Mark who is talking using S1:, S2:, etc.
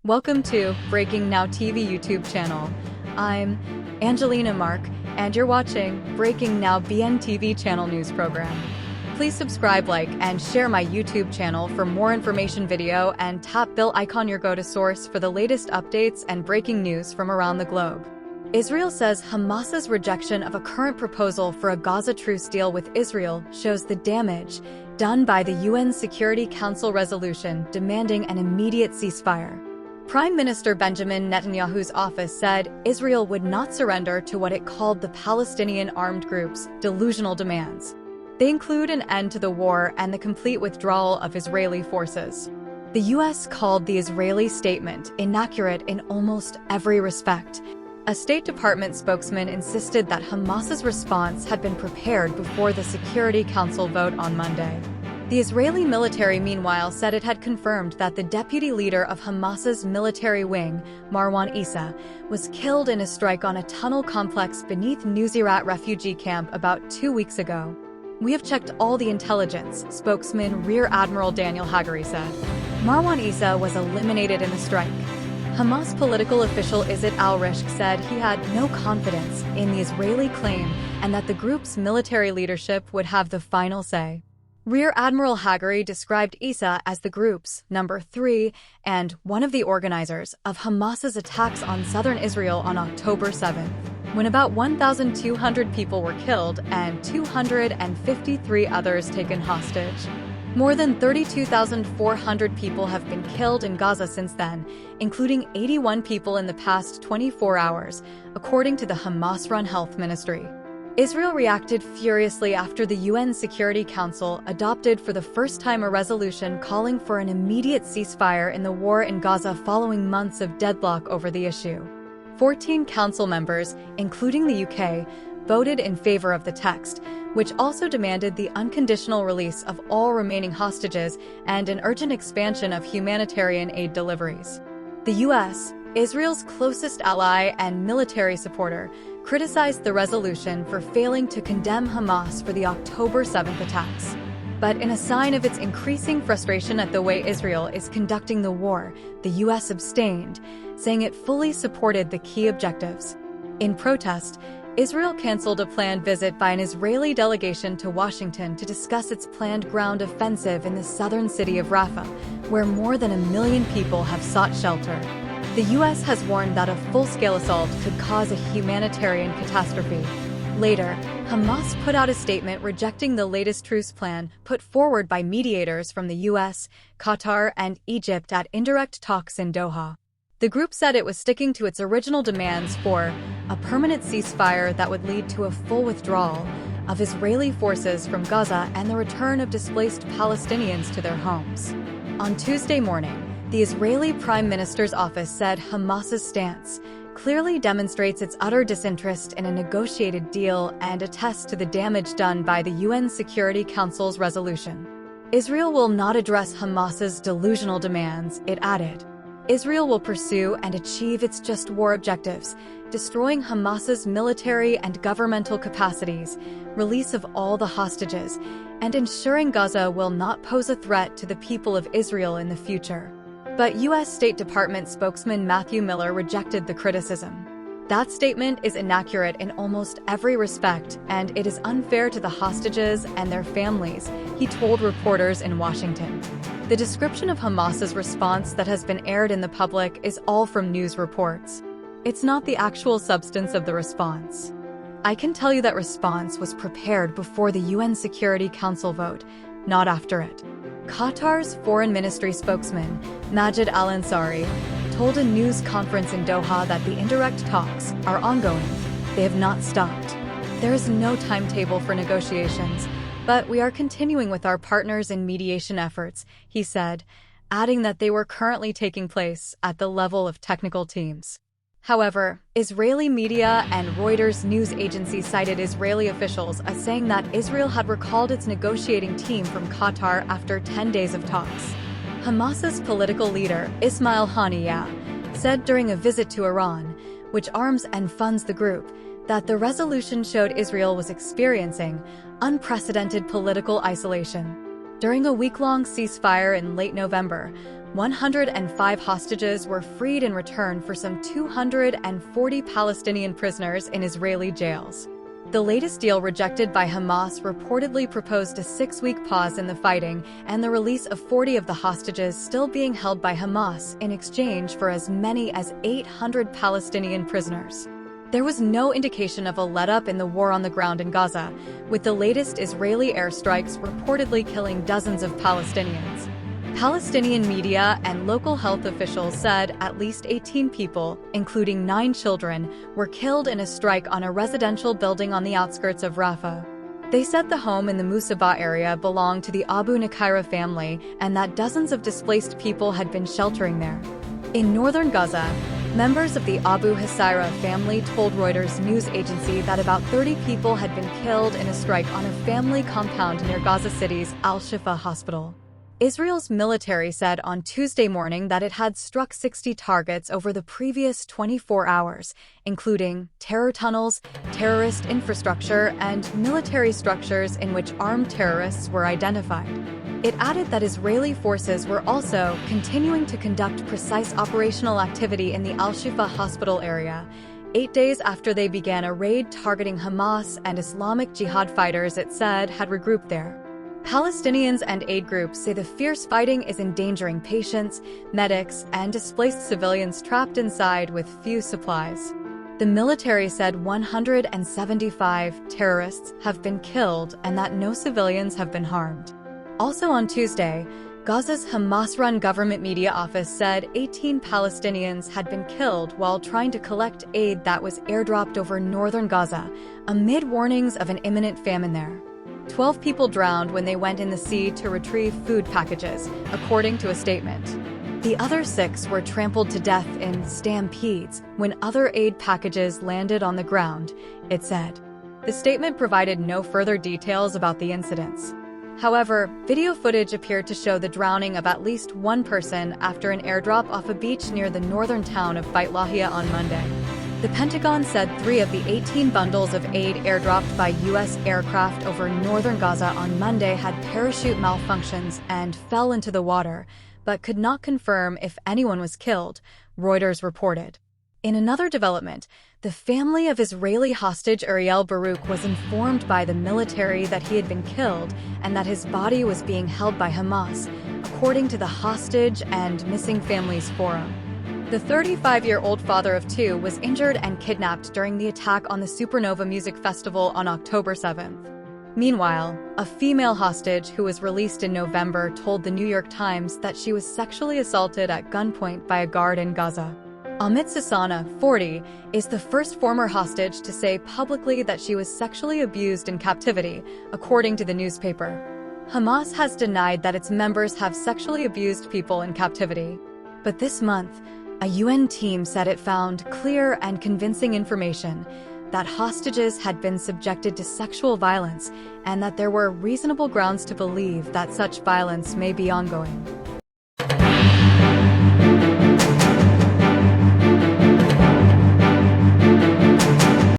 S1: Welcome to Breaking Now TV YouTube channel. I'm Angelina Mark, and you're watching Breaking Now BNTV channel news program. Please subscribe, like, and share my YouTube channel for more information video and tap bell icon your go-to source for the latest updates and breaking news from around the globe. Israel says Hamas's rejection of a current proposal for a Gaza truce deal with Israel shows the damage done by the UN Security Council resolution demanding an immediate ceasefire. Prime Minister Benjamin Netanyahu's office said Israel would not surrender to what it called the Palestinian armed group's delusional demands. They include an end to the war and the complete withdrawal of Israeli forces. The U.S. called the Israeli statement inaccurate in almost every respect. A State Department spokesman insisted that Hamas's response had been prepared before the Security Council vote on Monday. The Israeli military, meanwhile, said it had confirmed that the deputy leader of Hamas's military wing, Marwan Issa, was killed in a strike on a tunnel complex beneath Nuseirat refugee camp about 2 weeks ago. "We have checked all the intelligence," spokesman Rear Admiral Daniel Hagari said. Marwan Issa was eliminated in the strike. Hamas political official Izzat al-Rishq said he had no confidence in the Israeli claim and that the group's military leadership would have the final say. Rear Admiral Hagari described Issa as the group's number 3 and one of the organizers of Hamas's attacks on southern Israel on October 7th, when about 1,200 people were killed and 253 others taken hostage. More than 32,400 people have been killed in Gaza since then, including 81 people in the past 24 hours, according to the Hamas-run health ministry. Israel reacted furiously after the UN Security Council adopted for the first time a resolution calling for an immediate ceasefire in the war in Gaza following months of deadlock over the issue. 14 council members, including the UK, voted in favor of the text, which also demanded the unconditional release of all remaining hostages and an urgent expansion of humanitarian aid deliveries. The U.S., Israel's closest ally and military supporter, criticized the resolution for failing to condemn Hamas for the October 7th attacks. But in a sign of its increasing frustration at the way Israel is conducting the war, the U.S. abstained, saying it fully supported the key objectives. In protest, Israel canceled a planned visit by an Israeli delegation to Washington to discuss its planned ground offensive in the southern city of Rafah, where more than 1 million people have sought shelter. The U.S. has warned that a full-scale assault could cause a humanitarian catastrophe. Later, Hamas put out a statement rejecting the latest truce plan put forward by mediators from the U.S., Qatar, and Egypt at indirect talks in Doha. The group said it was sticking to its original demands for a permanent ceasefire that would lead to a full withdrawal of Israeli forces from Gaza and the return of displaced Palestinians to their homes. On Tuesday morning, the Israeli Prime Minister's office said Hamas's stance clearly demonstrates its utter disinterest in a negotiated deal and attests to the damage done by the UN Security Council's resolution. Israel will not address Hamas's delusional demands, it added. Israel will pursue and achieve its just war objectives, destroying Hamas's military and governmental capacities, release of all the hostages, and ensuring Gaza will not pose a threat to the people of Israel in the future. But U.S. State Department spokesman Matthew Miller rejected the criticism. That statement is inaccurate in almost every respect, and it is unfair to the hostages and their families, he told reporters in Washington. The description of Hamas's response that has been aired in the public is all from news reports. It's not the actual substance of the response. I can tell you that response was prepared before the UN Security Council vote, not after it. Qatar's foreign ministry spokesman, Majid Al-Ansari, told a news conference in Doha that the indirect talks are ongoing. They have not stopped. There is no timetable for negotiations, but we are continuing with our partners in mediation efforts, he said, adding that they were currently taking place at the level of technical teams. However, Israeli media and Reuters news agency cited Israeli officials as saying that Israel had recalled its negotiating team from Qatar after 10 days of talks. Hamas's political leader, Ismail Haniyeh, said during a visit to Iran, which arms and funds the group, that the resolution showed Israel was experiencing unprecedented political isolation. During a week-long ceasefire in late November, 105 hostages were freed in return for some 240 Palestinian prisoners in Israeli jails. The latest deal rejected by Hamas reportedly proposed a 6-week pause in the fighting and the release of 40 of the hostages still being held by Hamas in exchange for as many as 800 Palestinian prisoners. There was no indication of a let-up in the war on the ground in Gaza, with the latest Israeli airstrikes reportedly killing dozens of Palestinians. Palestinian media and local health officials said at least 18 people, including 9 children, were killed in a strike on a residential building on the outskirts of Rafah. They said the home in the Musabah area belonged to the Abu Nakaira family and that dozens of displaced people had been sheltering there. In northern Gaza, members of the Abu Husayra family told Reuters news agency that about 30 people had been killed in a strike on a family compound near Gaza City's Al-Shifa hospital. Israel's military said on Tuesday morning that it had struck 60 targets over the previous 24 hours, including terror tunnels, terrorist infrastructure, and military structures in which armed terrorists were identified. It added that Israeli forces were also continuing to conduct precise operational activity in the Al-Shifa hospital area, 8 days after they began a raid targeting Hamas and Islamic Jihad fighters it said had regrouped there. Palestinians and aid groups say the fierce fighting is endangering patients, medics, and displaced civilians trapped inside with few supplies. The military said 175 terrorists have been killed and that no civilians have been harmed. Also on Tuesday, Gaza's Hamas-run government media office said 18 Palestinians had been killed while trying to collect aid that was airdropped over northern Gaza, amid warnings of an imminent famine there. 12 people drowned when they went in the sea to retrieve food packages, according to a statement. The other 6 were trampled to death in stampedes when other aid packages landed on the ground, it said. The statement provided no further details about the incidents. However, video footage appeared to show the drowning of at least one person after an airdrop off a beach near the northern town of Beit Lahia on Monday. The Pentagon said 3 of the 18 bundles of aid airdropped by U.S. aircraft over northern Gaza on Monday had parachute malfunctions and fell into the water, but could not confirm if anyone was killed, Reuters reported. In another development, the family of Israeli hostage Ariel Baruch was informed by the military that he had been killed and that his body was being held by Hamas, according to the Hostage and Missing Families Forum. The 35-year-old father of 2 was injured and kidnapped during the attack on the Supernova Music Festival on October 7th. Meanwhile, a female hostage who was released in November told the New York Times that she was sexually assaulted at gunpoint by a guard in Gaza. Amit Sassana, 40, is the first former hostage to say publicly that she was sexually abused in captivity, according to the newspaper. Hamas has denied that its members have sexually abused people in captivity. But this month, a UN team said it found clear and convincing information that hostages had been subjected to sexual violence and that there were reasonable grounds to believe that such violence may be ongoing.